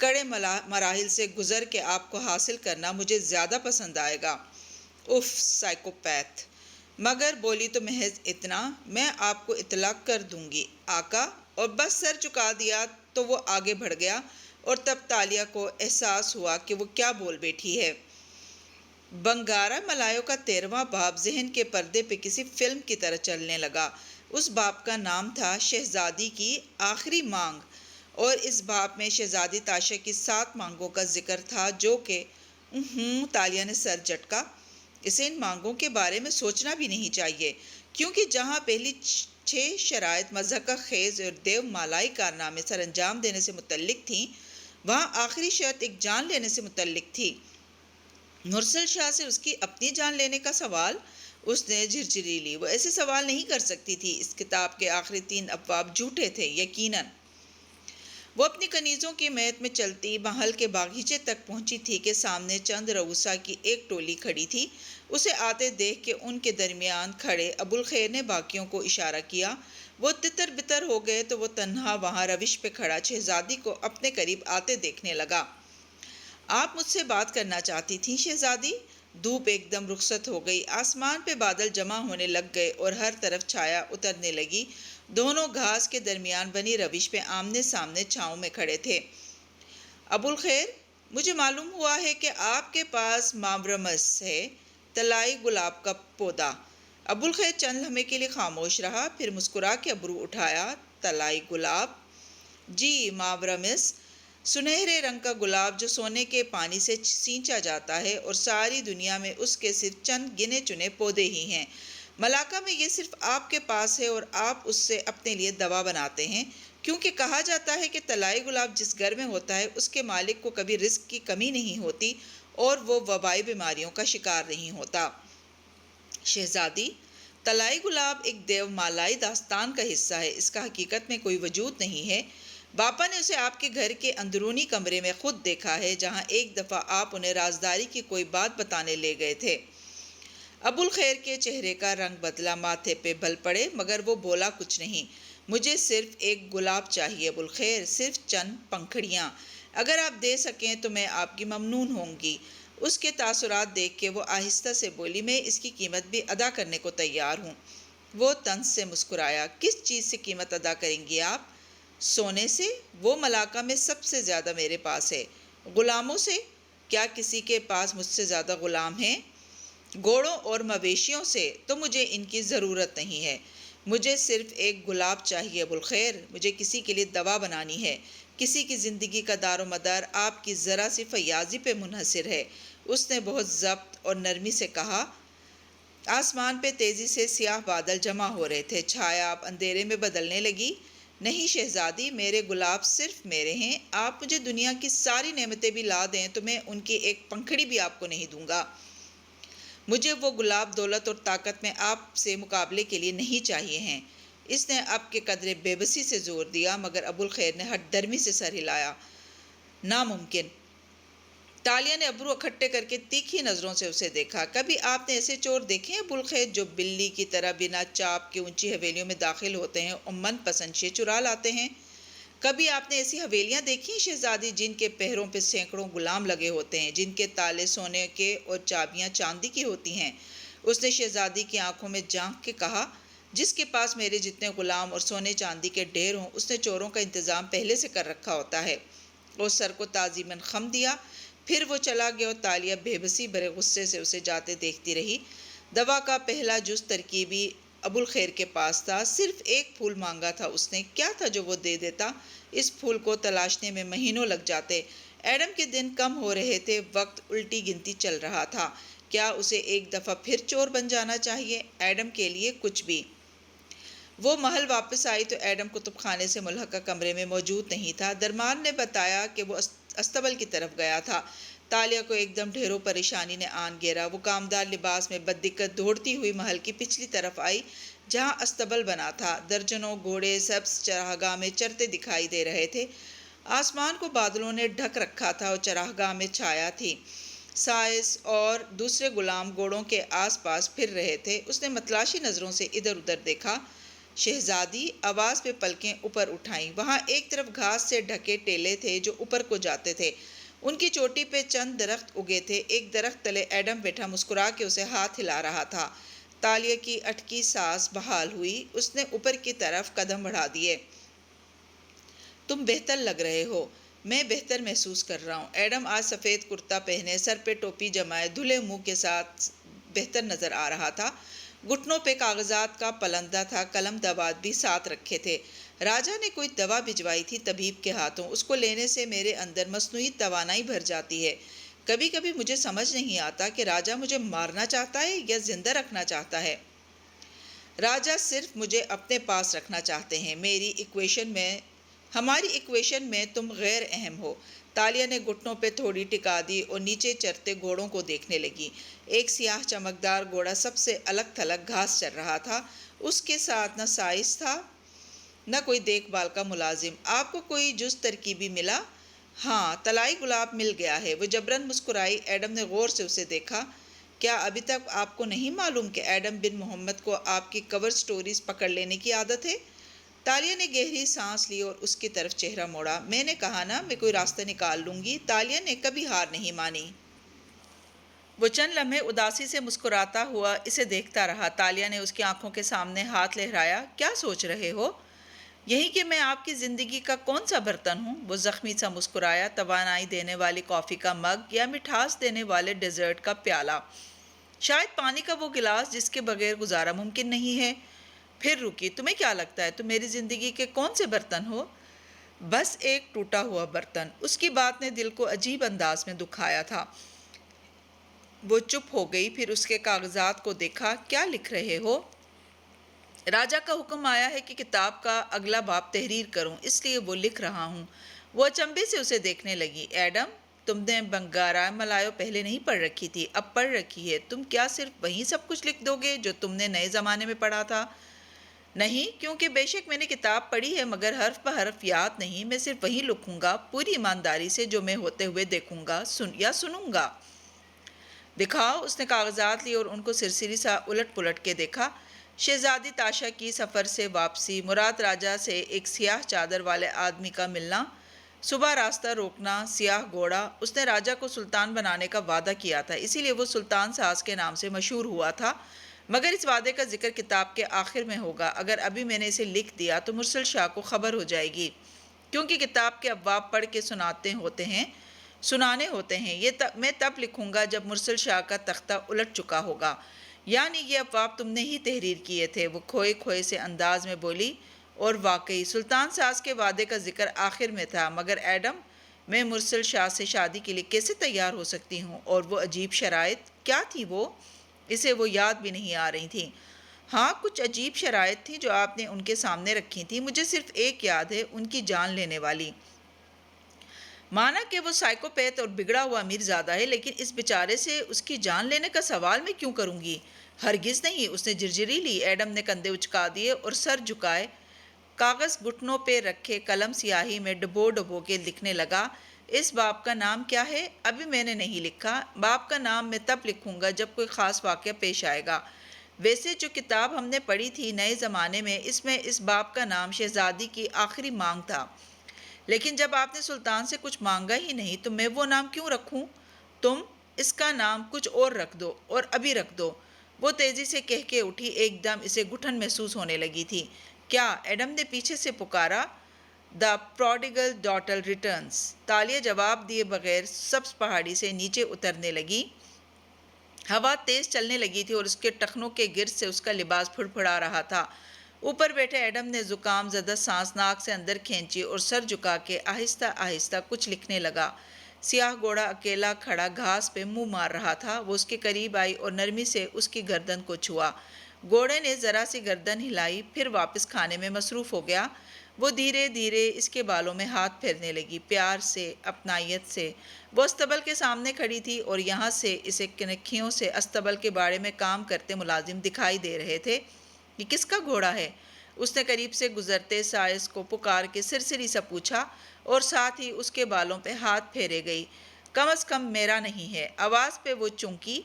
کڑے مراحل سے گزر کے آپ کو حاصل کرنا مجھے زیادہ پسند آئے گا۔ If psychopath! مگر بولی تو محض اتنا، میں آپ کو اطلاع کر دوں گی آقا، اور بس سر چکا دیا تو وہ آگے بڑھ گیا، اور تب تالیہ کو احساس ہوا کہ وہ کیا بول بیٹھی ہے۔ بنگارا ملایو کا 13واں باب ذہن کے پردے پہ کسی فلم کی طرح چلنے لگا۔ اس باب کا نام تھا شہزادی کی آخری مانگ، اور اس باب میں شہزادی تاشا کی 7 مانگوں کا ذکر تھا جو کہ تالیہ نے سر جھٹکا۔ اسے ان مانگوں کے بارے میں سوچنا بھی نہیں چاہیے، کیونکہ جہاں پہلی 6 شرائط مضحکہ خیز اور دیو مالائی کارنامے سر انجام دینے سے متعلق تھیں، وہاں آخری شرط ایک جان لینے سے متعلق تھی۔ مرسل شاہ سے اس کی اپنی جان لینے کا سوال؟ اس نے جھرجھری لی۔ وہ ایسے سوال نہیں کر سکتی تھی۔ اس کتاب کے آخری 3 ابواب جھوٹے تھے، یقیناً۔ وہ اپنی کنیزوں کی میت میں چلتی محل کے باغیچے تک پہنچی تھی کہ سامنے چند رؤسا کی ایک ٹولی کھڑی تھی۔ اسے آتے دیکھ کے ان کے درمیان کھڑے ابوالخیر نے باقیوں کو اشارہ کیا۔ وہ تتر بتر ہو گئے تو وہ تنہا وہاں روش پہ کھڑا شہزادی کو اپنے قریب آتے دیکھنے لگا۔ آپ مجھ سے بات کرنا چاہتی تھیں شہزادی؟ دھوپ ایک دم رخصت ہو گئی، آسمان پہ بادل جمع ہونے لگ گئے اور ہر طرف چھایا اترنے لگی۔ دونوں گھاس کے درمیان بنی روش پہ آمنے سامنے چھاؤں میں کھڑے تھے۔ ابوالخیر، مجھے معلوم ہوا ہے کہ آپ کے پاس ماورمس ہے، طلائی گلاب کا پودا۔ ابوالخیر چند لمحے کے لیے خاموش رہا، پھر مسکرا کے ابرو اٹھایا۔ طلائی گلاب؟ جی، ماورمس، سنہرے رنگ کا گلاب جو سونے کے پانی سے سینچا جاتا ہے، اور ساری دنیا میں اس کے صرف چند گنے چنے پودے ہی ہیں۔ ملاکا میں یہ صرف آپ کے پاس ہے، اور آپ اس سے اپنے لیے دوا بناتے ہیں، کیونکہ کہا جاتا ہے کہ طلائی گلاب جس گھر میں ہوتا ہے اس کے مالک کو کبھی رزق کی کمی نہیں ہوتی اور وہ وبائی بیماریوں کا شکار نہیں ہوتا۔ شہزادی، طلائی گلاب ایک دیو مالائی داستان کا حصہ ہے، اس کا حقیقت میں کوئی وجود نہیں ہے۔ باپا نے اسے آپ کے گھر کے اندرونی کمرے میں خود دیکھا ہے، جہاں ایک دفعہ آپ انہیں رازداری کی کوئی بات بتانے لے گئے تھے۔ ابوالخیر کے چہرے کا رنگ بدلا، ماتھے پہ بل پڑے، مگر وہ بولا کچھ نہیں۔ مجھے صرف ایک گلاب چاہیے ابوالخیر، صرف چند پنکھڑیاں۔ اگر آپ دے سکیں تو میں آپ کی ممنون ہوں گی۔ اس کے تاثرات دیکھ کے وہ آہستہ سے بولی، میں اس کی قیمت بھی ادا کرنے کو تیار ہوں۔ وہ طنز سے مسکرایا۔ کس چیز سے قیمت ادا کریں گی آپ؟ سونے سے؟ وہ ملاکا میں سب سے زیادہ میرے پاس ہے۔ غلاموں سے؟ کیا کسی کے پاس مجھ سے زیادہ غلام ہیں؟ گھوڑوں اور مویشیوں سے تو مجھے ان کی ضرورت نہیں ہے۔ مجھے صرف ایک گلاب چاہیے ابوالخیر، مجھے کسی کے لیے دوا بنانی ہے۔ کسی کی زندگی کا دار و مدار آپ کی ذرا سی فیاضی پہ منحصر ہے۔ اس نے بہت ضبط اور نرمی سے کہا۔ آسمان پہ تیزی سے سیاہ بادل جمع ہو رہے تھے، چھایا اب اندھیرے میں بدلنے لگی۔ نہیں شہزادی، میرے گلاب صرف میرے ہیں۔ آپ مجھے دنیا کی ساری نعمتیں بھی لا دیں تو میں ان کی ایک پنکھڑی بھی آپ کو نہیں دوں گا۔ مجھے وہ گلاب دولت اور طاقت میں آپ سے مقابلے کے لیے نہیں چاہیے ہیں۔ اس نے اب کے قدرے بے بسی سے زور دیا، مگر ابوالخیر نے ہٹ درمی سے سر ہلایا۔ ناممکن۔ تالیہ نے ابرو اکھٹے کر کے تیکھی نظروں سے اسے دیکھا۔ کبھی آپ نے ایسے چور دیکھے ہیں ابوالخیر، جو بلی کی طرح بنا چاپ کے اونچی حویلیوں میں داخل ہوتے ہیں اور من پسند شے چرا لاتے ہیں؟ کبھی آپ نے ایسی حویلیاں دیکھی ہیں شہزادی، جن کے پہروں پہ سینکڑوں غلام لگے ہوتے ہیں، جن کے تالے سونے کے اور چابیاں چاندی کی ہوتی ہیں؟ اس نے شہزادی کی آنکھوں میں جھانک کے کہا۔ جس کے پاس میرے جتنے غلام اور سونے چاندی کے ڈھیر ہوں، اس نے چوروں کا انتظام پہلے سے کر رکھا ہوتا ہے۔ وہ سر کو تعظیماً خم دیا، پھر وہ چلا گیا اور تالیہ بے بسی بھرے غصے سے اسے جاتے دیکھتی رہی۔ دوا کا پہلا جز ترکیبی ابوالخیر کے پاس تھا۔ صرف ایک پھول مانگا تھا اس نے، کیا تھا جو وہ دے دیتا؟ اس پھول کو تلاشنے میں مہینوں لگ جاتے۔ ایڈم کے دن کم ہو رہے تھے، وقت الٹی گنتی چل رہا تھا۔ کیا اسے ایک دفعہ پھر چور بن جانا چاہیے؟ ایڈم کے لیے کچھ بھی۔ وہ محل واپس آئی تو ایڈم کتب خانے سے ملحقہ کمرے میں موجود نہیں تھا۔ درمان نے بتایا کہ وہ استبل کی طرف گیا تھا۔ تالیہ کو ایک دم ڈھیروں پریشانی نے آن گھیرا۔ وہ کامدار لباس میں بددقت دوڑتی ہوئی محل کی پچھلی طرف آئی، جہاں استبل بنا تھا۔ درجنوں گھوڑے سبز چراگاہ میں چرتے دکھائی دے رہے تھے۔ آسمان کو بادلوں نے ڈھک رکھا تھا اور چراگاہ میں چھایا تھی۔ سائس اور دوسرے غلام گھوڑوں کے آس پاس پھر رہے تھے۔ اس نے متلاشی نظروں سے ادھر ادھر دیکھا۔ شہزادی آواز پہ پلکیں اوپر اٹھائیں۔ وہاں ایک طرف گھاس سے ڈھکے ٹیلے تھے جو اوپر کو جاتے تھے، ان کی چوٹی پہ چند درخت اگے تھے۔ ایک درخت تلے ایڈم بیٹھا مسکرا کے اسے ہاتھ ہلا رہا تھا۔ تالیہ کی اٹکی سانس بحال ہوئی، اس نے اوپر کی طرف قدم بڑھا دیے۔ تم بہتر لگ رہے ہو۔ میں بہتر محسوس کر رہا ہوں۔ ایڈم آج سفید کرتا پہنے، سر پہ ٹوپی جمائے، دھلے منہ کے ساتھ بہتر نظر آ رہا تھا۔ گھٹنوں پہ کاغذات کا پلندہ تھا، قلم دوات بھی ساتھ رکھے تھے۔ راجا نے کوئی دوا بھجوائی تھی طبیب کے ہاتھوں، اس کو لینے سے میرے اندر مصنوعی توانائی بھر جاتی ہے۔ کبھی کبھی مجھے سمجھ نہیں آتا کہ راجا مجھے مارنا چاہتا ہے یا زندہ رکھنا چاہتا ہے۔ راجا صرف مجھے اپنے پاس رکھنا چاہتے ہیں۔ ہماری ایکویشن میں تم غیر اہم ہو۔ تالیہ نے گھٹنوں پہ تھوڑی ٹکا دی اور نیچے چرتے گھوڑوں کو دیکھنے لگی۔ ایک سیاہ چمکدار گھوڑا سب سے الگ تھلگ گھاس چر رہا تھا۔ اس کے ساتھ نہ سائز تھا نہ کوئی دیکھ بھال کا ملازم۔ آپ کو کوئی جز ترکیبی ملا؟ ہاں، طلائی گلاب مل گیا ہے۔ وہ جبراً مسکرائی۔ ایڈم نے غور سے اسے دیکھا۔ کیا ابھی تک آپ کو نہیں معلوم کہ ایڈم بن محمد کو آپ کی کور سٹوریز پکڑ لینے کی عادت ہے؟ تالیہ نے گہری سانس لی اور اس کی طرف چہرہ موڑا۔ میں نے کہا نا، میں کوئی راستہ نکال لوں گی۔ تالیہ نے کبھی ہار نہیں مانی۔ وہ چند لمحے اداسی سے مسکراتا ہوا اسے دیکھتا رہا۔ تالیہ نے اس کی آنکھوں کے سامنے ہاتھ لہرایا۔ کیا سوچ رہے ہو؟ یہی کہ میں آپ کی زندگی کا کون سا برتن ہوں؟ وہ زخمی سا مسکرایا۔ توانائی دینے والی کافی کا مگ یا مٹھاس دینے والے ڈیزرٹ کا پیالہ؟ شاید پانی کا وہ گلاس جس کے بغیر گزارا ممکن نہیں ہے۔ پھر رکی۔ تمہیں کیا لگتا ہے تم میری زندگی کے کون سے برتن ہو؟ بس ایک ٹوٹا ہوا برتن۔ اس کی بات نے دل کو عجیب انداز میں دکھایا تھا۔ وہ چپ ہو گئی، پھر اس کے کاغذات کو دیکھا۔ کیا لکھ رہے ہو؟ راجا کا حکم آیا ہے کہ کتاب کا اگلا باب تحریر کروں، اس لیے وہ لکھ رہا ہوں۔ وہ اچنبھے سے اسے دیکھنے لگی۔ ایڈم، تم نے بنگارا ملایو پہلے نہیں پڑھ رکھی تھی، اب پڑھ رکھی ہے۔ تم کیا صرف وہی سب کچھ لکھ دو گے جو تم نے نئے زمانے میں پڑھا تھا؟ نہیں، کیونکہ بے شک میں نے کتاب پڑھی ہے مگر حرف بہ حرف یاد نہیں۔ میں صرف وہی لکھوں گا پوری ایمانداری سے جو میں ہوتے ہوئے دیکھوں گا یا سنوں گا۔ دکھاؤ۔ اس نے کاغذات لی اور ان کو سرسری سا الٹ پلٹ کے دیکھا۔ شہزادی تاشا کی سفر سے واپسی، مراد راجا سے ایک سیاہ چادر والے آدمی کا ملنا، صبح راستہ روکنا، سیاہ گھوڑا۔ اس نے راجا کو سلطان بنانے کا وعدہ کیا تھا، اسی لیے وہ سلطان ساز کے نام سے مشہور ہوا تھا، مگر اس وعدے کا ذکر کتاب کے آخر میں ہوگا۔ اگر ابھی میں نے اسے لکھ دیا تو مرسل شاہ کو خبر ہو جائے گی، کیونکہ کتاب کے ابواب پڑھ کے سنانے ہوتے ہیں۔ میں تب لکھوں گا جب مرسل شاہ کا تختہ الٹ چکا ہوگا۔ یعنی یہ ابواب تم نے ہی تحریر کیے تھے؟ وہ کھوئے کھوئے سے انداز میں بولی۔ اور واقعی سلطان ساز کے وعدے کا ذکر آخر میں تھا، مگر ایڈم، میں مرسل شاہ سے شادی کے لیے کیسے تیار ہو سکتی ہوں؟ اور وہ عجیب شرائط کیا تھی؟ اسے وہ یاد بھی نہیں آ رہی تھیں۔ ہاں، کچھ عجیب شرائط تھیں جو آپ نے ان کے سامنے رکھی تھیں۔ مجھے صرف ایک یاد ہے، ان کی جان لینے والی۔ مانا کہ وہ سائیکوپیتھ اور بگڑا ہوا امیر زادہ ہے، لیکن اس بیچارے سے اس کی جان لینے کا سوال میں کیوں کروں گی؟ ہرگز نہیں۔ اس نے جھرجھری لی۔ ایڈم نے کندھے اچکا دیے اور سر جھکائے، کاغذ گھٹنوں پہ رکھے، قلم سیاہی میں ڈبو ڈبو کے لکھنے لگا۔ اس باب کا نام کیا ہے؟ ابھی میں نے نہیں لکھا۔ باب کا نام میں تب لکھوں گا جب کوئی خاص واقعہ پیش آئے گا۔ ویسے جو کتاب ہم نے پڑھی تھی نئے زمانے میں، اس میں اس باب کا نام شہزادی کی آخری مانگ تھا، لیکن جب آپ نے سلطان سے کچھ مانگا ہی نہیں تو میں وہ نام کیوں رکھوں؟ تم اس کا نام کچھ اور رکھ دو، اور ابھی رکھ دو۔ وہ تیزی سے کہہ کے اٹھی۔ ایک دم اسے گھٹن محسوس ہونے لگی تھی۔ کیا؟ ایڈم نے پیچھے سے پکارا۔ "دا پروڈیگل ڈاٹر ریٹرنز"۔ تالیہ جواب دیے بغیر سبز پہاڑی سے نیچے اترنے لگی۔ ہوا تیز چلنے لگی تھی اور اس کے ٹخنوں کے گرد سے اس کا لباس پھڑپھڑا رہا تھا۔ اوپر بیٹھے ایڈم نے زکام زدہ سانس ناک سے اندر کھینچی اور سر جھکا کے آہستہ آہستہ کچھ لکھنے لگا۔ سیاہ گھوڑا اکیلا کھڑا گھاس پہ منہ مار رہا تھا۔ وہ اس کے قریب آئی اور نرمی سے اس کی گردن کو چھوا۔ گھوڑے نے ذرا سی گردن ہلائی، پھر واپس کھانے میں مصروف ہو گیا۔ وہ دھیرے دھیرے اس کے بالوں میں ہاتھ پھیرنے لگی، پیار سے، اپنائیت سے۔ وہ استبل کے سامنے کھڑی تھی اور یہاں سے اسے کنکھیوں سے استبل کے باڑے میں کام کرتے ملازم دکھائی دے رہے تھے۔ یہ کس کا گھوڑا ہے؟ اس نے قریب سے گزرتے سائز کو پکار کے سرسری سا پوچھا اور ساتھ ہی اس کے بالوں پہ ہاتھ پھیرے گئی۔ کم از کم میرا نہیں ہے۔ آواز پہ وہ چونکی۔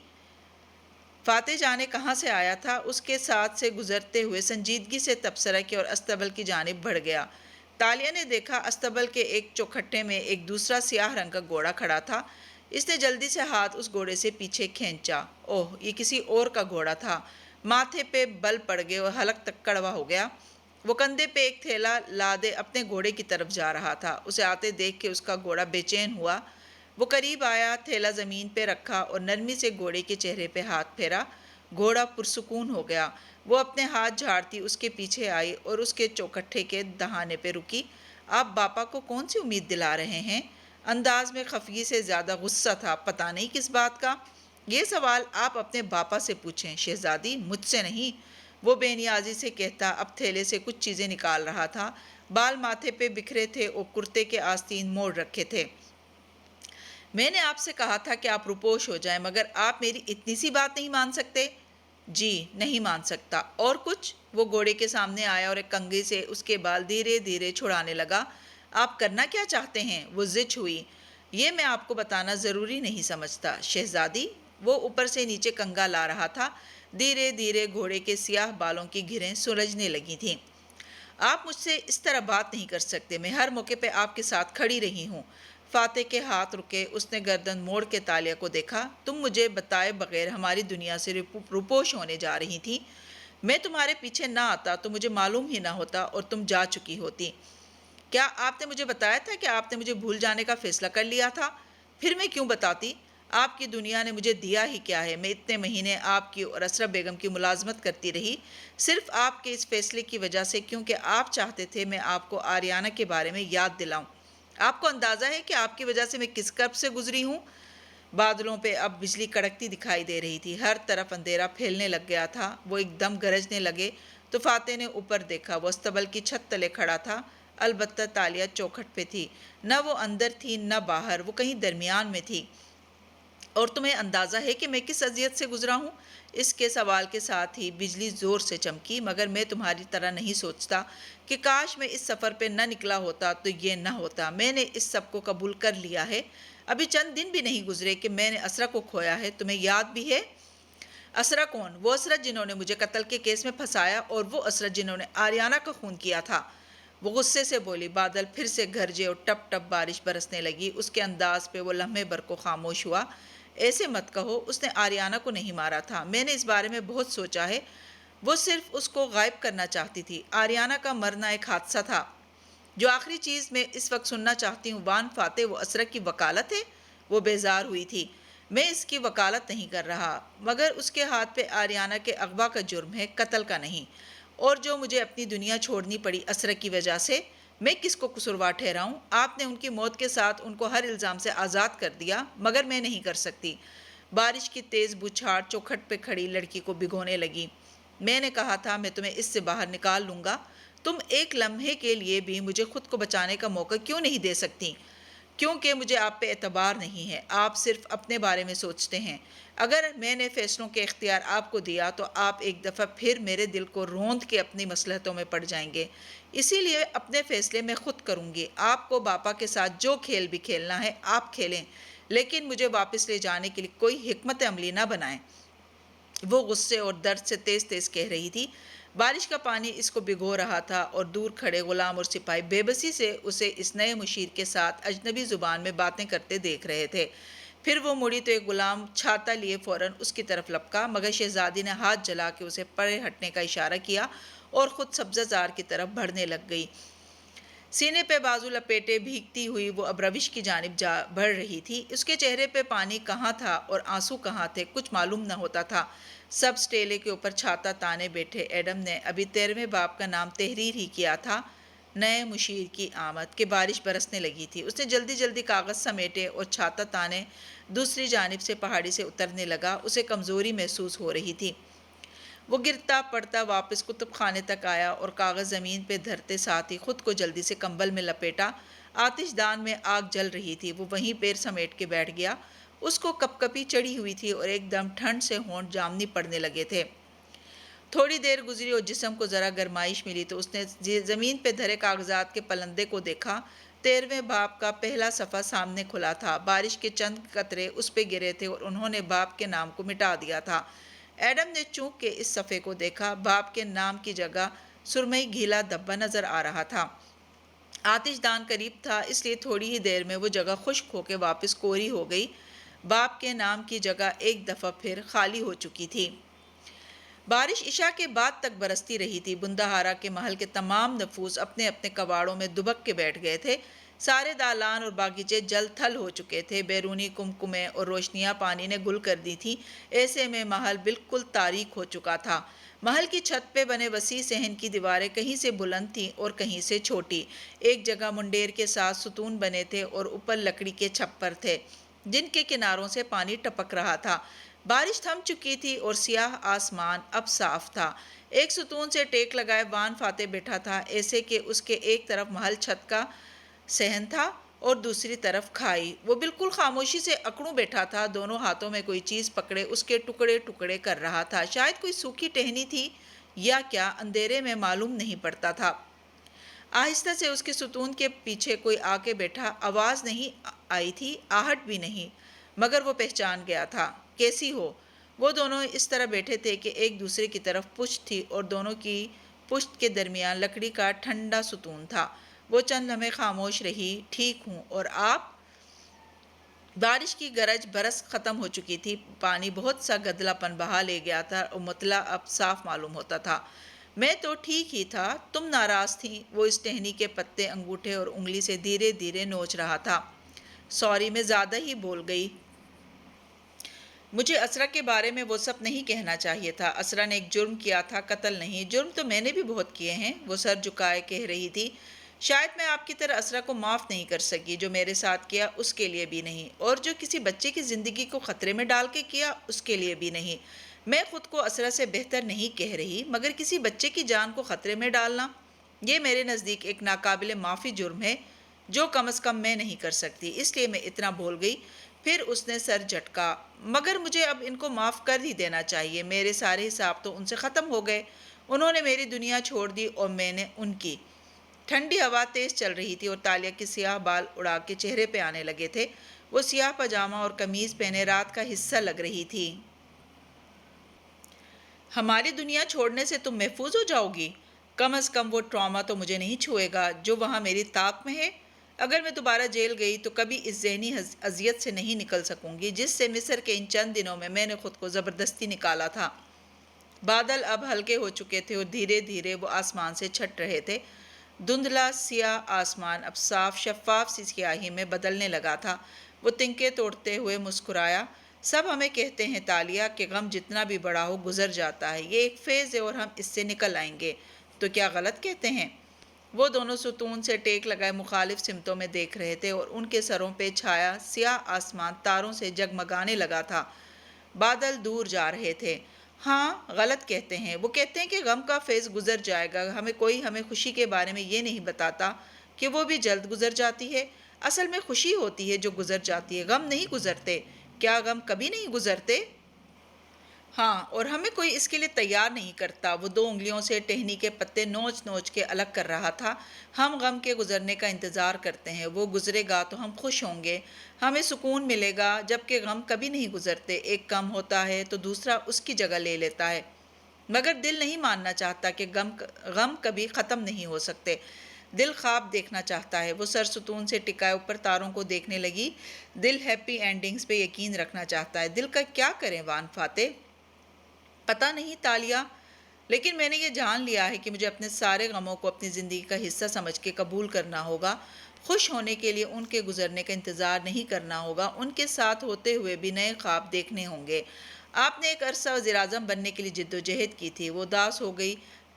فاتح جانے کہاں سے آیا تھا، اس کے ساتھ سے گزرتے ہوئے سنجیدگی سے تبصرہ کیا اور استبل کی جانب بڑھ گیا۔ تالیہ نے دیکھا استبل کے ایک چوکھٹے میں ایک دوسرا سیاہ رنگ کا گھوڑا کھڑا تھا۔ اس نے جلدی سے ہاتھ اس گھوڑے سے پیچھے کھینچا۔ اوہ، یہ کسی اور کا گھوڑا تھا۔ ماتھے پہ بل پڑ گئے اور حلق تک کڑوا ہو گیا۔ وہ کندھے پہ ایک تھیلا لادے اپنے گھوڑے کی طرف جا رہا تھا۔ اسے آتے دیکھ کے اس کا گھوڑا بے چین ہوا۔ وہ قریب آیا، تھیلا زمین پہ رکھا اور نرمی سے گھوڑے کے چہرے پہ ہاتھ پھیرا۔ گھوڑا پرسکون ہو گیا۔ وہ اپنے ہاتھ جھاڑتی اس کے پیچھے آئی اور اس کے چوکھٹے کے دہانے پہ رکی۔ آپ باپا کو کون سی امید دلا رہے ہیں؟ انداز میں خفگی سے زیادہ غصہ تھا۔ پتہ نہیں کس بات کا؟ یہ سوال آپ اپنے باپا سے پوچھیں شہزادی، مجھ سے نہیں، وہ بے نیازی سے کہتا اب تھیلے سے کچھ چیزیں نکال رہا تھا۔ بال ماتھے پہ بکھرے تھے اور کرتے کے آستین موڑ رکھے تھے۔ میں نے آپ سے کہا تھا کہ آپ روپوش ہو جائیں، مگر آپ میری اتنی سی بات نہیں مان سکتے؟ جی، نہیں مان سکتا۔ اور کچھ؟ وہ گھوڑے کے سامنے آیا اور ایک کنگھی سے اس کے بال دھیرے دھیرے چھڑانے لگا۔ آپ کرنا کیا چاہتے ہیں؟ وہ زچ ہوئی۔ یہ میں آپ کو بتانا ضروری نہیں سمجھتا شہزادی۔ وہ اوپر سے نیچے کنگھا لا رہا تھا۔ دھیرے دھیرے گھوڑے کے سیاہ بالوں کی گھریں سلجھنے لگی تھیں۔ آپ مجھ سے اس طرح بات نہیں کر سکتے، میں ہر موقع پہ آپ کے ساتھ کھڑی رہی ہوں۔ فاتح کے ہاتھ رکے، اس نے گردن موڑ کے تالیہ کو دیکھا۔ تم مجھے بتائے بغیر ہماری دنیا سے روپوش ہونے جا رہی تھی۔ میں تمہارے پیچھے نہ آتا تو مجھے معلوم ہی نہ ہوتا اور تم جا چکی ہوتی۔ کیا آپ نے مجھے بتایا تھا کہ آپ نے مجھے بھول جانے کا فیصلہ کر لیا تھا؟ پھر میں کیوں بتاتی؟ آپ کی دنیا نے مجھے دیا ہی کیا ہے؟ میں اتنے مہینے آپ کی اور اسرا بیگم کی ملازمت کرتی رہی، صرف آپ کے اس فیصلے کی وجہ سے، کیونکہ آپ چاہتے تھے میں آپ کو آریانہ کے بارے میں یاد دلاؤں۔ آپ کو اندازہ ہے کہ آپ کی وجہ سے میں کس کرب سے گزری ہوں؟ بادلوں پہ اب بجلی کڑکتی دکھائی دے رہی تھی۔ ہر طرف اندھیرا پھیلنے لگ گیا تھا۔ وہ ایک دم گرجنے لگے تو فاتح نے اوپر دیکھا۔ وہ استبل کی چھت تلے کھڑا تھا۔ البتہ تالیہ چوکھٹ پہ تھی، نہ وہ اندر تھی نہ باہر، وہ کہیں درمیان میں تھی۔ اور تمہیں اندازہ ہے کہ میں کس اذیت سے گزرا ہوں؟ اس کے سوال کے ساتھ ہی بجلی زور سے چمکی۔ مگر میں تمہاری طرح نہیں سوچتا کہ کاش میں اس سفر پہ نہ نکلا ہوتا تو یہ نہ ہوتا۔ میں نے اس سب کو قبول کر لیا ہے۔ ابھی چند دن بھی نہیں گزرے کہ میں نے اسرا کو کھویا ہے۔ تمہیں یاد بھی ہے؟ اسرا کون؟ وہ اسرا جنہوں نے مجھے قتل کے کیس میں پھنسایا، اور وہ اسرا جنہوں نے آریانہ کا خون کیا تھا۔ وہ غصے سے بولی۔ بادل پھر سے گرجے اور ٹپ ٹپ بارش برسنے لگی۔ اس کے انداز پہ وہ لمحے بھر کو خاموش ہوا۔ ایسے مت کہو، اس نے آریانہ کو نہیں مارا تھا۔ میں نے اس بارے میں بہت سوچا ہے۔ وہ صرف اس کو غائب کرنا چاہتی تھی۔ آریانہ کا مرنا ایک حادثہ تھا۔ جو آخری چیز میں اس وقت سننا چاہتی ہوں وان فاتح، وہ اسرا کی وکالت ہے؟ وہ بیزار ہوئی تھی۔ میں اس کی وکالت نہیں کر رہا، مگر اس کے ہاتھ پہ آریانہ کے اغوا کا جرم ہے، قتل کا نہیں۔ اور جو مجھے اپنی دنیا چھوڑنی پڑی اسرا کی وجہ سے، میں کس کو قصوروار ٹھہراؤں؟ آپ نے ان کی موت کے ساتھ ان کو ہر الزام سے آزاد کر دیا، مگر میں نہیں کر سکتی۔ بارش کی تیز بچھاڑ چوکھٹ پہ کھڑی لڑکی کو بھگونے لگی۔ میں نے کہا تھا میں تمہیں اس سے باہر نکال لوں گا۔ تم ایک لمحے کے لیے بھی مجھے خود کو بچانے کا موقع کیوں نہیں دے سکتی؟ کیونکہ مجھے آپ پہ اعتبار نہیں ہے۔ آپ صرف اپنے بارے میں سوچتے ہیں۔ اگر میں نے فیصلوں کے اختیار آپ کو دیا تو آپ ایک دفعہ پھر میرے دل کو روند کے اپنی مصلحتوں میں پڑ جائیں گے۔ اسی لیے اپنے فیصلے میں خود کروں گی۔ آپ کو باپا کے ساتھ جو کھیل بھی کھیلنا ہے آپ کھیلیں، لیکن مجھے واپس لے جانے کے لیے کوئی حکمت عملی نہ بنائیں۔ وہ غصے اور درد سے تیز تیز کہہ رہی تھی۔ بارش کا پانی اس کو بھگو رہا تھا اور دور کھڑے غلام اور سپاہی بے بسی سے اسے اس نئے مشیر کے ساتھ اجنبی زبان میں باتیں کرتے دیکھ رہے تھے۔ پھر وہ مڑی تو ایک غلام چھاتا لیے فوراً اس کی طرف لپکا، مگر شہزادی نے ہاتھ جلا کے اسے پرے ہٹنے کا اشارہ کیا اور خود سبزہ زار کی طرف بڑھنے لگ گئی۔ سینے پہ بازو لپیٹے بھیگتی ہوئی وہ اب روش کی جانب بڑھ رہی تھی۔ اس کے چہرے پہ پانی کہاں تھا اور آنسو کہاں تھے کچھ معلوم نہ ہوتا تھا۔ سب سٹیلے کے اوپر چھاتا تانے بیٹھے ایڈم نے ابھی 13ویں باب کا نام تحریر ہی کیا تھا، نئے مشیر کی آمد، کہ بارش برسنے لگی تھی۔ اس نے جلدی جلدی کاغذ سمیٹے اور چھاتا تانے دوسری جانب سے پہاڑی سے اترنے لگا۔ اسے کمزوری محسوس ہو رہی تھی۔ وہ گرتا پڑتا واپس کتب خانے تک آیا اور کاغذ زمین پہ دھرتے ساتھ ہی خود کو جلدی سے کمبل میں لپیٹا۔ آتش دان میں آگ جل رہی تھی۔ وہ وہیں پیر سمیٹ کے بیٹھ گیا۔ اس کو کپ کپی چڑھی ہوئی تھی اور ایک دم ٹھنڈ سے ہونٹ جامنی پڑنے لگے تھے۔ تھوڑی دیر گزری اور جسم کو ذرا گرمائش ملی تو اس نے زمین پہ دھرے کاغذات کے پلندے کو دیکھا۔ 13ویں باب کا پہلا صفحہ سامنے کھلا تھا۔ بارش کے چند قطرے اس پہ گرے تھے اور انہوں نے باب کے نام کو مٹا دیا تھا۔ ایڈم نے چونک کے اس صفحے کو دیکھا۔ باپ کے نام کی جگہ سرمئی گھیلا دھبا نظر آ رہا تھا۔ آتش دان قریب تھا، اس لیے تھوڑی ہی دیر میں وہ جگہ خشک ہو کے واپس کوری ہو گئی۔ باپ کے نام کی جگہ ایک دفعہ پھر خالی ہو چکی تھی۔ بارش عشاء کے بعد تک برستی رہی تھی۔ بندہارا کے محل کے تمام نفوس اپنے اپنے کواڑوں میں دبک کے بیٹھ گئے تھے۔ سارے دالان اور باغیچے جل تھل ہو چکے تھے۔ بیرونی کمکمیں اور روشنیاں پانی نے گل کر دی تھیں۔ ایسے میں محل بالکل تاریک ہو چکا تھا۔ محل کی چھت پہ بنے وسیع صحن کی دیواریں کہیں سے بلند تھیں اور کہیں سے چھوٹی۔ ایک جگہ منڈیر کے ساتھ ستون بنے تھے اور اوپر لکڑی کے چھپر تھے جن کے کناروں سے پانی ٹپک رہا تھا۔ بارش تھم چکی تھی اور سیاہ آسمان اب صاف تھا۔ ایک ستون سے ٹیک لگائے وان فاتح بیٹھا تھا، ایسے کہ اس کے ایک طرف محل چھت کا صحن تھا اور دوسری طرف کھائی۔ وہ بالکل خاموشی سے اکڑوں بیٹھا تھا، دونوں ہاتھوں میں کوئی چیز پکڑے اس کے ٹکڑے ٹکڑے کر رہا تھا۔ شاید کوئی سوکھی ٹہنی تھی یا کیا، اندھیرے میں معلوم نہیں پڑتا تھا۔ آہستہ سے اس کے ستون کے پیچھے کوئی آ کے بیٹھا۔ آواز نہیں آئی تھی، آہٹ بھی نہیں، مگر وہ پہچان گیا تھا۔ کیسی ہو؟ وہ دونوں اس طرح بیٹھے تھے کہ ایک دوسرے کی طرف پشت تھی اور دونوں کی پشت کے درمیان لکڑی کا ٹھنڈا ستون تھا۔ وہ چند لمحے خاموش رہی۔ ٹھیک ہوں، اور آپ؟ بارش کی گرج برس ختم ہو چکی تھی۔ پانی بہت سا گدلا پن بہا لے گیا تھا اور مطلع اب صاف معلوم ہوتا تھا۔ میں تو ٹھیک ہی تھا، تم ناراض تھیں۔ وہ اس ٹہنی کے پتے انگوٹھے اور انگلی سے دھیرے دھیرے نوچ رہا تھا۔ سوری، میں زیادہ ہی بول گئی۔ مجھے اسرا کے بارے میں وہ سب نہیں کہنا چاہیے تھا۔ اسرا نے ایک جرم کیا تھا، قتل نہیں۔ جرم تو میں نے بھی بہت کیے ہیں، وہ سر جھکائے کہہ رہی تھی۔ شاید میں آپ کی طرح اسرا کو معاف نہیں کر سکی۔ جو میرے ساتھ کیا اس کے لیے بھی نہیں، اور جو کسی بچے کی زندگی کو خطرے میں ڈال کے کیا اس کے لیے بھی نہیں۔ میں خود کو اسرا سے بہتر نہیں کہہ رہی، مگر کسی بچے کی جان کو خطرے میں ڈالنا، یہ میرے نزدیک ایک ناقابل معافی جرم ہے جو کم از کم میں نہیں کر سکتی، اس لیے میں اتنا بول گئی۔ پھر اس نے سر جھٹکا۔ مگر مجھے اب ان کو معاف کر ہی دینا چاہیے۔ میرے سارے حساب تو ان سے ختم ہو گئے۔ انہوں نے میری دنیا چھوڑ دی اور میں نے ان کی۔ ٹھنڈی ہوا تیز چل رہی تھی اور تالیہ کے سیاہ بال اڑا کے چہرے پہ آنے لگے تھے۔ وہ سیاہ پاجامہ اور قمیض پہنے رات کا حصہ لگ رہی تھی۔ ہماری دنیا چھوڑنے سے تم محفوظ ہو جاؤ گی؟ کم از کم وہ ٹراما تو مجھے نہیں چھوئے گا جو وہاں میری طاق میں ہے۔ اگر میں دوبارہ جیل گئی تو کبھی اس ذہنی اذیت سے نہیں نکل سکوں گی جس سے مصر کے ان چند دنوں میں نے خود کو زبردستی نکالا تھا۔ بادل اب ہلکے ہو چکے تھے اور دھیرے دھیرے وہ آسمان سے چھٹ رہے تھے۔ دھندلا سیاہ آسمان اب صاف شفاف سی سیاہی میں بدلنے لگا تھا۔ وہ تنکے توڑتے ہوئے مسکرایا۔ سب ہمیں کہتے ہیں تالیہ کہ غم جتنا بھی بڑا ہو گزر جاتا ہے، یہ ایک فیز ہے اور ہم اس سے نکل آئیں گے۔ تو کیا غلط کہتے ہیں؟ وہ دونوں ستون سے ٹیک لگائے مخالف سمتوں میں دیکھ رہے تھے اور ان کے سروں پہ چھایا سیاہ آسمان تاروں سے جگمگانے لگا تھا۔ بادل دور جا رہے تھے۔ ہاں، غلط کہتے ہیں۔ وہ کہتے ہیں کہ غم کا فیض گزر جائے گا۔ ہمیں خوشی کے بارے میں یہ نہیں بتاتا کہ وہ بھی جلد گزر جاتی ہے۔ اصل میں خوشی ہوتی ہے جو گزر جاتی ہے، غم نہیں گزرتے۔ کیا غم کبھی نہیں گزرتے؟ ہاں، اور ہمیں کوئی اس کے لیے تیار نہیں کرتا۔ وہ دو انگلیوں سے ٹہنی کے پتے نوچ نوچ کے الگ کر رہا تھا۔ ہم غم کے گزرنے کا انتظار کرتے ہیں، وہ گزرے گا تو ہم خوش ہوں گے، ہمیں سکون ملے گا، جبکہ غم کبھی نہیں گزرتے۔ ایک کم ہوتا ہے تو دوسرا اس کی جگہ لے لیتا ہے، مگر دل نہیں ماننا چاہتا کہ غم کبھی ختم نہیں ہو سکتے۔ دل خواب دیکھنا چاہتا ہے۔ وہ سر ستون سے ٹکائے اوپر تاروں کو دیکھنے لگی۔ دل ہیپی اینڈنگز پہ یقین رکھنا چاہتا ہے۔ دل کا کیا کریں وان فاتح؟ پتہ نہیں تالیہ، لیکن میں نے یہ جان لیا ہے کہ مجھے اپنے سارے غموں کو اپنی زندگی کا حصہ سمجھ کے قبول کرنا ہوگا۔ خوش ہونے کے لیے ان کے گزرنے کا انتظار نہیں کرنا ہوگا، ان کے ساتھ ہوتے ہوئے بھی نئے خواب دیکھنے ہوں گے۔ آپ نے ایک عرصہ وزیر اعظم بننے کے لیے جد و جہد کی تھی۔ وہ اداس ہو گئی۔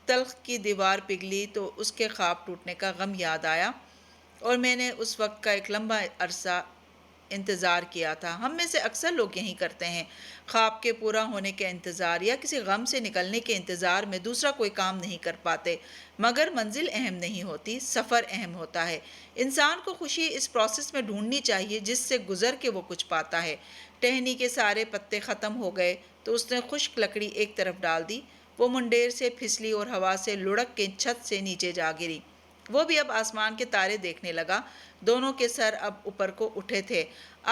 تلخ کی دیوار پگھلی تو اس کے خواب ٹوٹنے کا غم یاد آیا، اور میں نے اس وقت کا ایک لمبا عرصہ انتظار کیا تھا۔ ہم میں سے اکثر لوگ یہی کرتے ہیں، خواب کے پورا ہونے کے انتظار یا کسی غم سے نکلنے کے انتظار میں دوسرا کوئی کام نہیں کر پاتے۔ مگر منزل اہم نہیں ہوتی، سفر اہم ہوتا ہے۔ انسان کو خوشی اس پروسیس میں ڈھونڈنی چاہیے جس سے گزر کے وہ کچھ پاتا ہے۔ ٹہنی کے سارے پتے ختم ہو گئے تو اس نے خشک لکڑی ایک طرف ڈال دی۔ وہ منڈیر سے پھسلی اور ہوا سے لڑک کے چھت سے نیچے جا گری۔ وہ بھی اب آسمان کے تارے دیکھنے لگا۔ دونوں کے سر اب اوپر کو اٹھے تھے۔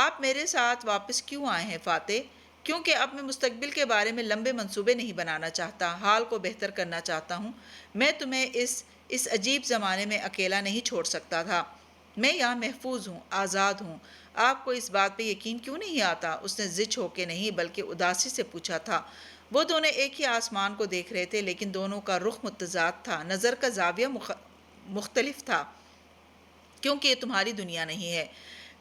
آپ میرے ساتھ واپس کیوں آئے ہیں فاتح؟ کیونکہ اب میں مستقبل کے بارے میں لمبے منصوبے نہیں بنانا چاہتا، حال کو بہتر کرنا چاہتا ہوں۔ میں تمہیں اس عجیب زمانے میں اکیلا نہیں چھوڑ سکتا تھا۔ میں یہاں محفوظ ہوں، آزاد ہوں۔ آپ کو اس بات پہ یقین کیوں نہیں آتا؟ اس نے زچ ہو کے نہیں بلکہ اداسی سے پوچھا تھا۔ وہ دونوں ایک ہی آسمان کو دیکھ رہے تھے، لیکن دونوں کا رخ متضاد تھا، نظر کا زاویہ مختلف تھا۔ کیونکہ یہ تمہاری دنیا نہیں ہے۔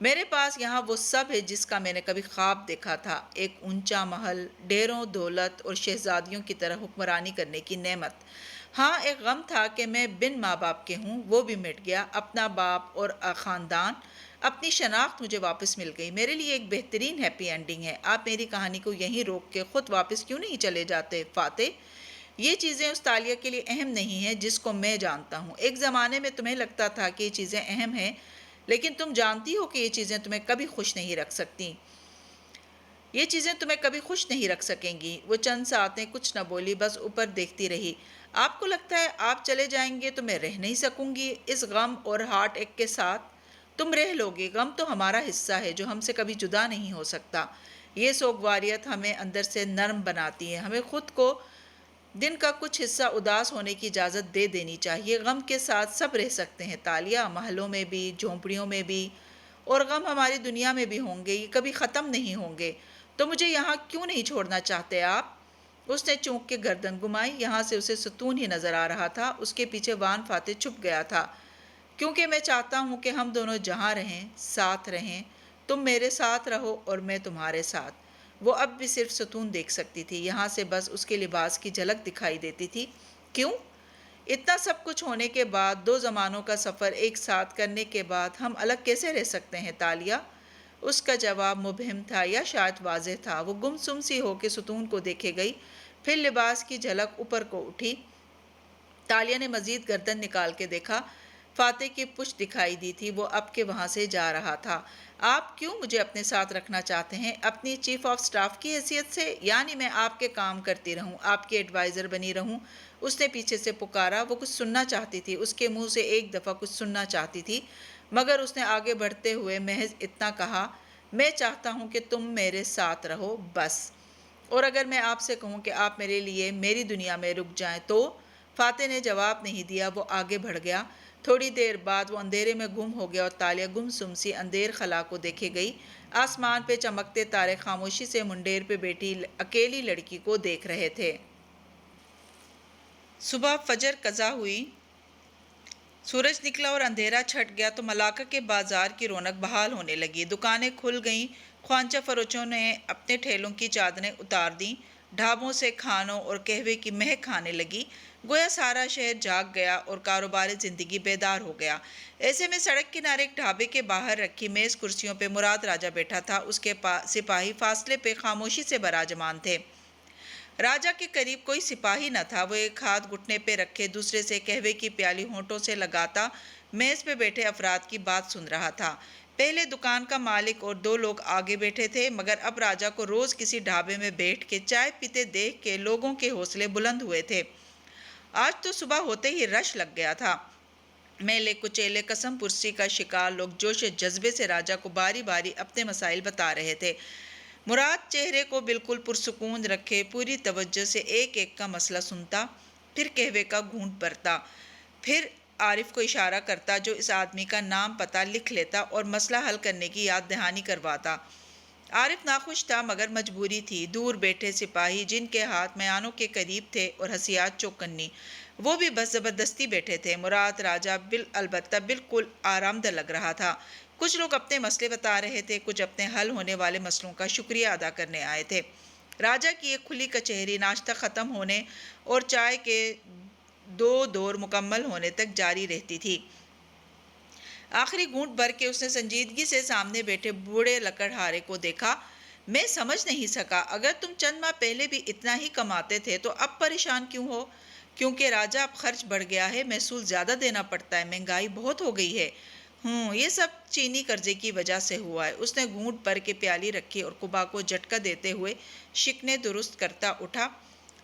میرے پاس یہاں وہ سب ہے جس کا میں نے کبھی خواب دیکھا تھا، ایک اونچا محل، ڈھیروں دولت اور شہزادیوں کی طرح حکمرانی کرنے کی نعمت۔ ہاں، ایک غم تھا کہ میں بن ماں باپ کے ہوں، وہ بھی مٹ گیا۔ اپنا باپ اور خاندان، اپنی شناخت مجھے واپس مل گئی۔ میرے لیے ایک بہترین ہیپی اینڈنگ ہے۔ آپ میری کہانی کو یہیں روک کے خود واپس کیوں نہیں چلے جاتے فاتح؟ یہ چیزیں اس تالیہ کے لیے اہم نہیں ہیں جس کو میں جانتا ہوں۔ ایک زمانے میں تمہیں لگتا تھا کہ یہ چیزیں اہم ہیں، لیکن تم جانتی ہو کہ یہ چیزیں تمہیں کبھی خوش نہیں رکھ سکتی۔ یہ چیزیں تمہیں کبھی خوش نہیں رکھ سکیں گی۔ وہ چند ساعتیں کچھ نہ بولی، بس اوپر دیکھتی رہی۔ آپ کو لگتا ہے آپ چلے جائیں گے تو میں رہ نہیں سکوں گی اس غم اور ہارٹ ایک کے ساتھ؟ تم رہ لوگے۔ غم تو ہمارا حصہ ہے جو ہم سے کبھی جدا نہیں ہو سکتا۔ یہ سوگواریت ہمیں اندر سے نرم بناتی ہے۔ ہمیں خود کو دن کا کچھ حصہ اداس ہونے کی اجازت دے دینی چاہیے۔ غم کے ساتھ سب رہ سکتے ہیں تالیہ، محلوں میں بھی، جھونپڑیوں میں بھی، اور غم ہماری دنیا میں بھی ہوں گے، یہ کبھی ختم نہیں ہوں گے۔ تو مجھے یہاں کیوں نہیں چھوڑنا چاہتے آپ؟ اس نے چونک کے گردن گھمائی۔ یہاں سے اسے ستون ہی نظر آ رہا تھا۔ اس کے پیچھے وان فاتح چھپ گیا تھا۔ کیونکہ میں چاہتا ہوں کہ ہم دونوں جہاں رہیں، ساتھ رہیں۔ تم میرے ساتھ رہو اور میں تمہارے ساتھ۔ وہ اب بھی صرف ستون دیکھ سکتی تھی۔ یہاں سے بس اس کے لباس کی جھلک دکھائی دیتی تھی۔ کیوں؟ اتنا سب کچھ ہونے کے بعد، 2 زمانوں کا سفر ایک ساتھ کرنے کے بعد ہم الگ کیسے رہ سکتے ہیں تالیہ؟ اس کا جواب مبہم تھا یا شاید واضح تھا۔ وہ گم سم سی ہو کے ستون کو دیکھے گئی، پھر لباس کی جھلک اوپر کو اٹھی۔ تالیہ نے مزید گردن نکال کے دیکھا۔ فاتح کی پشت دکھائی دی تھی، وہ اب کے وہاں سے جا رہا تھا۔ آپ کیوں مجھے اپنے ساتھ رکھنا چاہتے ہیں؟ اپنی چیف آف سٹاف کی حیثیت سے؟ یعنی میں آپ کے کام کرتی رہوں، آپ کی ایڈوائزر بنی رہوں؟ اس نے پیچھے سے پکارا۔ وہ کچھ سننا چاہتی تھی، اس کے منہ سے ایک دفعہ کچھ سننا چاہتی تھی، مگر اس نے آگے بڑھتے ہوئے محض اتنا کہا، میں چاہتا ہوں کہ تم میرے ساتھ رہو، بس۔ اور اگر میں آپ سے کہوں کہ آپ میرے لیے میری دنیا میں رک جائیں تو؟ فاتح نے جواب نہیں دیا، وہ آگے بڑھ گیا۔ تھوڑی دیر بعد وہ اندھیرے میں گم ہو گیا اور تالیہ گم سم سی اندھیر خلا کو دیکھے گئی۔ آسمان پہ چمکتے تارے خاموشی سے منڈیر پہ بیٹھی اکیلی لڑکی کو دیکھ رہے تھے۔ صبح فجر قضا ہوئی، سورج نکلا اور اندھیرا چھٹ گیا تو ملاقہ کے بازار کی رونق بحال ہونے لگی۔ دکانیں کھل گئیں، خوانچہ فروشوں نے اپنے ٹھیلوں کی چادریں اتار دیں، ڈھابوں سے کھانوں اور قہوے کی مہک آنے لگی، گویا سارا شہر جاگ گیا اور کاروبار زندگی بیدار ہو گیا۔ ایسے میں سڑک کنارے ایک ڈھابے کے باہر رکھی میز کرسیوں پہ مراد راجہ بیٹھا تھا۔ اس کے سپاہی فاصلے پہ خاموشی سے براجمان تھے۔ راجہ کے قریب کوئی سپاہی نہ تھا۔ وہ ایک ہاتھ گھٹنے پہ رکھے دوسرے سے قہوے کی پیالی ہونٹوں سے لگاتا میز پہ بیٹھے افراد کی بات سن رہا تھا۔ پہلے دکان کا مالک اور 2 لوگ آگے بیٹھے تھے، مگر اب راجہ کو روز کسی ڈھابے میں بیٹھ کے چائے پیتے دیکھ کے لوگوں کے حوصلے بلند ہوئے تھے۔ آج تو صبح ہوتے ہی رش لگ گیا تھا۔ میلے کچیلے قسم پرسی کا شکار لوگ جوش جذبے سے راجہ کو باری باری اپنے مسائل بتا رہے تھے۔ مراد چہرے کو بالکل پرسکون رکھے پوری توجہ سے ایک ایک کا مسئلہ سنتا، پھر قہوے کا گھونٹ بھرتا، پھر عارف کو اشارہ کرتا جو اس آدمی کا نام پتہ لکھ لیتا اور مسئلہ حل کرنے کی یاد دہانی کرواتا۔ عارف ناخوش تھا مگر مجبوری تھی۔ دور بیٹھے سپاہی جن کے ہاتھ میانوں کے قریب تھے اور حسیات چوکنی، وہ بھی بس زبردستی بیٹھے تھے۔ مراد راجہ البتہ بالکل آرام دہ لگ رہا تھا۔ کچھ لوگ اپنے مسئلے بتا رہے تھے، کچھ اپنے حل ہونے والے مسئلوں کا شکریہ ادا کرنے آئے تھے۔ راجہ کی ایک کھلی کچہری ناشتہ ختم ہونے اور چائے کے 2 دور مکمل ہونے تک جاری رہتی تھی۔ آخری گھونٹ بھر کے اس نے سنجیدگی سے سامنے بیٹھے بوڑھے لکڑہارے کو دیکھا۔ میں سمجھ نہیں سکا، اگر تم چند ماہ پہلے بھی اتنا ہی کماتے تھے تو اب پریشان کیوں ہو؟ کیونکہ راجہ اب خرچ بڑھ گیا ہے، محصول زیادہ دینا پڑتا ہے، مہنگائی بہت ہو گئی ہے۔ یہ سب چینی قرضے کی وجہ سے ہوا ہے۔ اس نے گھونٹ بھر کے پیالی رکھی اور قبا کو جھٹکا دیتے ہوئے شکنے درست کرتا اٹھا۔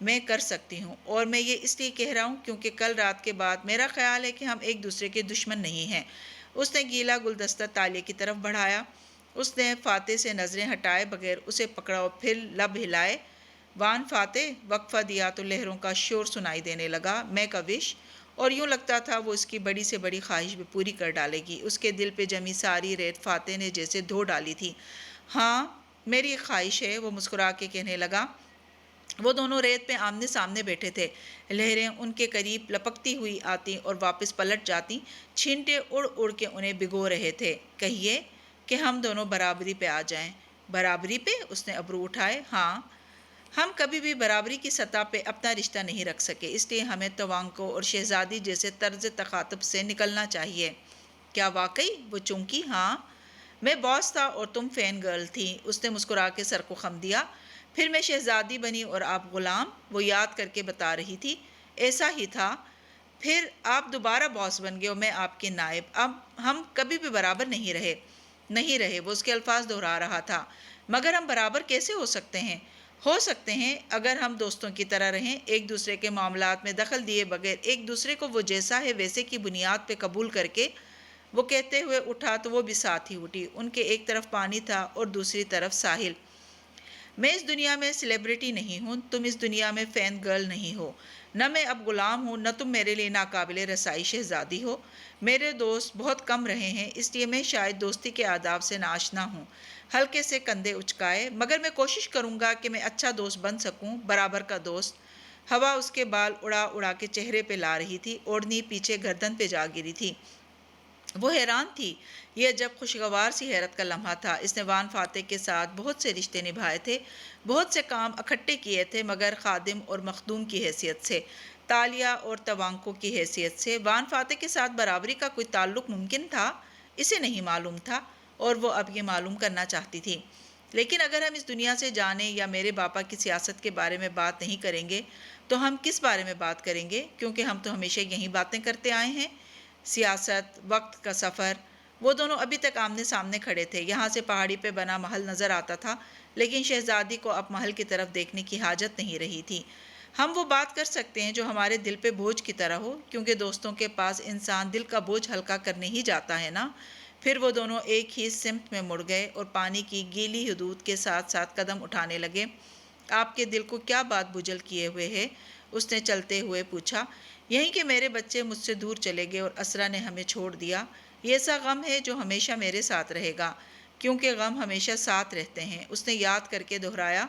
میں کر سکتی ہوں، اور میں یہ اس لیے کہہ رہا ہوں کیونکہ کل رات کے بعد میرا خیال ہے کہ ہم ایک دوسرے کے دشمن نہیں ہیں۔ اس نے گیلا گلدستہ تالیہ کی طرف بڑھایا۔ اس نے فاتح سے نظریں ہٹائے بغیر اسے پکڑا اور پھر لب ہلائے۔ وان فاتح، وقفہ دیا تو لہروں کا شور سنائی دینے لگا، میک اے وش، اور یوں لگتا تھا وہ اس کی بڑی سے بڑی خواہش بھی پوری کر ڈالے گی۔ اس کے دل پہ جمی ساری ریت فاتح نے جیسے دھو ڈالی تھی۔ ہاں، میری ایک خواہش ہے، وہ مسکرا کے کہنے لگا۔ وہ دونوں ریت پہ آمنے سامنے بیٹھے تھے۔ لہریں ان کے قریب لپکتی ہوئی آتی اور واپس پلٹ جاتی، چھینٹے اڑ اڑ کے انہیں بھگو رہے تھے۔ کہیے کہ ہم دونوں برابری پہ آ جائیں۔ برابری پہ؟ اس نے ابرو اٹھائے۔ ہاں، ہم کبھی بھی برابری کی سطح پہ اپنا رشتہ نہیں رکھ سکے، اس لیے ہمیں توانکو اور شہزادی جیسے طرز تخاطب سے نکلنا چاہیے۔ کیا واقعی؟ وہ چونکی۔ ہاں، میں باس تھا اور تم فین گرل تھی۔ اس نے مسکرا کے سر کو خم دیا۔ پھر میں شہزادی بنی اور آپ غلام، وہ یاد کر کے بتا رہی تھی۔ ایسا ہی تھا۔ پھر آپ دوبارہ باس بن گئے اور میں آپ کے نائب۔ اب ہم کبھی بھی برابر نہیں رہے، وہ اس کے الفاظ دہرا رہا تھا۔ مگر ہم برابر کیسے ہو سکتے ہیں؟ ہو سکتے ہیں اگر ہم دوستوں کی طرح رہیں، ایک دوسرے کے معاملات میں دخل دیے بغیر ایک دوسرے کو وہ جیسا ہے ویسے کی بنیاد پہ قبول کر کے۔ وہ کہتے ہوئے اٹھا تو وہ بھی ساتھ ہی اٹھی۔ ان کے ایک طرف پانی تھا اور دوسری طرف ساحل۔ میں اس دنیا میں سیلیبریٹی نہیں ہوں، تم اس دنیا میں فین گرل نہیں ہو۔ نہ میں اب غلام ہوں، نہ تم میرے لیے ناقابل رسائی شہزادی ہو۔ میرے دوست بہت کم رہے ہیں، اس لیے میں شاید دوستی کے آداب سے ناآشنا ہوں۔ ہلکے سے کندھے اچکائے۔ مگر میں کوشش کروں گا کہ میں اچھا دوست بن سکوں، برابر کا دوست۔ ہوا اس کے بال اڑا اڑا کے چہرے پہ لا رہی تھی، اوڑھنی پیچھے گردن پہ جا گری تھی۔ وہ حیران تھی۔ یہ عجب خوشگوار سی حیرت کا لمحہ تھا۔ اس نے وان فاتح کے ساتھ بہت سے رشتے نبھائے تھے، بہت سے کام اکٹھے کیے تھے، مگر خادم اور مخدوم کی حیثیت سے، تالیہ اور توانکو کی حیثیت سے وان فاتح کے ساتھ برابری کا کوئی تعلق ممکن تھا؟ اسے نہیں معلوم تھا، اور وہ اب یہ معلوم کرنا چاہتی تھی۔ لیکن اگر ہم اس دنیا سے جانے یا میرے باپا کی سیاست کے بارے میں بات نہیں کریں گے تو ہم کس بارے میں بات کریں گے؟ کیونکہ ہم تو ہمیشہ یہی باتیں کرتے آئے ہیں۔ سیاست، وقت کا سفر۔ وہ دونوں ابھی تک آمنے سامنے کھڑے تھے۔ یہاں سے پہاڑی پہ بنا محل نظر آتا تھا، لیکن شہزادی کو اب محل کی طرف دیکھنے کی حاجت نہیں رہی تھی۔ ہم وہ بات کر سکتے ہیں جو ہمارے دل پہ بوجھ کی طرح ہو، کیونکہ دوستوں کے پاس انسان دل کا بوجھ ہلکا کرنے ہی جاتا ہے نا۔ پھر وہ دونوں ایک ہی سمت میں مڑ گئے اور پانی کی گیلی حدود کے ساتھ ساتھ قدم اٹھانے لگے۔ آپ کے دل کو کیا بات بجھل کیے ہوئے ہے؟ اس نے چلتے ہوئے پوچھا۔ یہیں کہ میرے بچے مجھ سے دور چلے گئے اور اسرا نے ہمیں چھوڑ دیا۔ یہ ایسا غم ہے جو ہمیشہ میرے ساتھ رہے گا، کیونکہ غم ہمیشہ ساتھ رہتے ہیں۔ اس نے یاد کر کے دہرایا۔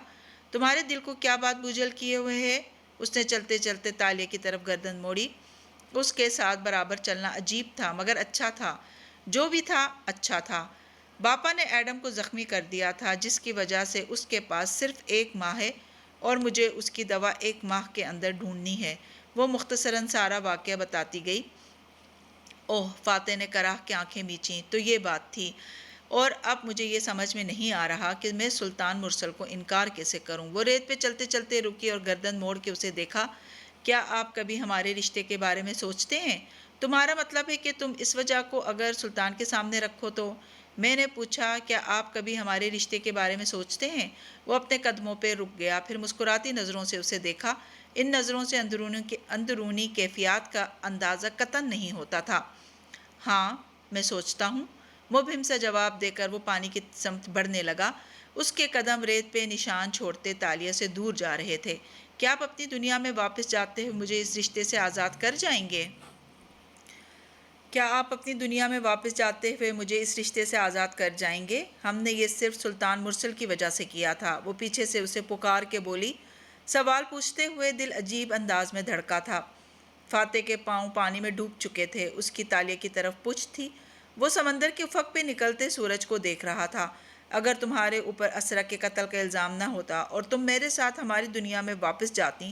تمہارے دل کو کیا بات بجھل کیے ہوئے ہے؟ اس نے چلتے چلتے تالیہ کی طرف گردن موڑی۔ اس کے ساتھ برابر چلنا عجیب تھا، مگر اچھا تھا۔ جو بھی تھا، اچھا تھا۔ باپا نے ایڈم کو زخمی کر دیا تھا، جس کی وجہ سے اس کے پاس صرف 1 ماہ ہے، اور مجھے اس کی دوا 1 ماہ کے اندر ڈھونڈنی ہے۔ وہ مختصراً سارا واقعہ بتاتی گئی۔ اوہ، فاتح نے کراہ کے آنکھیں میچیں۔ تو یہ بات تھی، اور اب مجھے یہ سمجھ میں نہیں آ رہا کہ میں سلطان مرسل کو انکار کیسے کروں۔ وہ ریت پہ چلتے چلتے رکی اور گردن موڑ کے اسے دیکھا۔ کیا آپ کبھی ہمارے رشتے کے بارے میں سوچتے ہیں؟ تمہارا مطلب ہے کہ تم اس وجہ کو اگر سلطان کے سامنے رکھو تو؟ میں نے پوچھا، کیا آپ کبھی ہمارے رشتے کے بارے میں سوچتے ہیں؟ وہ اپنے قدموں پہ رک گیا، پھر مسکراتی نظروں سے اسے دیکھا۔ ان نظروں سے اندرونی کیفیات کا اندازہ قطعاً نہیں ہوتا تھا۔ ہاں، میں سوچتا ہوں، مبہم سا جواب دے کر وہ پانی کی سمت بڑھنے لگا۔ اس کے قدم ریت پہ نشان چھوڑتے تالیہ سے دور جا رہے تھے۔ کیا آپ اپنی دنیا میں واپس جاتے ہوئے مجھے اس رشتے سے آزاد کر جائیں گے؟ کیا آپ اپنی دنیا میں واپس جاتے ہوئے مجھے اس رشتے سے آزاد کر جائیں گے؟ ہم نے یہ صرف سلطان مرسل کی وجہ سے کیا تھا۔ وہ پیچھے سے اسے پکار کے بولی۔ سوال پوچھتے ہوئے دل عجیب انداز میں دھڑکا تھا۔ فاتح کے پاؤں پانی میں ڈوب چکے تھے، اس کی تالیہ کی طرف پشت تھی۔ وہ سمندر کے افق پہ نکلتے سورج کو دیکھ رہا تھا۔ اگر تمہارے اوپر اسرا کے قتل کا الزام نہ ہوتا اور تم میرے ساتھ ہماری دنیا میں واپس جاتی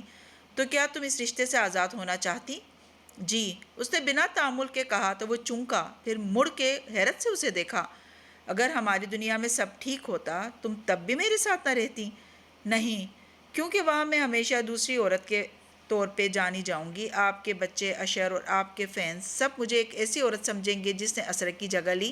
تو کیا تم اس رشتے سے آزاد ہونا چاہتی؟ جی، اس نے بنا تعامل کے کہا تو وہ چونکا، پھر مڑ کے حیرت سے اسے دیکھا۔ اگر ہماری دنیا میں سب ٹھیک ہوتا تم تب بھی میرے ساتھ نہ رہتی؟ نہیں، کیونکہ وہاں میں ہمیشہ دوسری عورت کے طور پہ جانی جاؤں گی۔ آپ کے بچے، اشر اور آپ کے فینس سب مجھے ایک ایسی عورت سمجھیں گے جس نے اسرا کی جگہ لی۔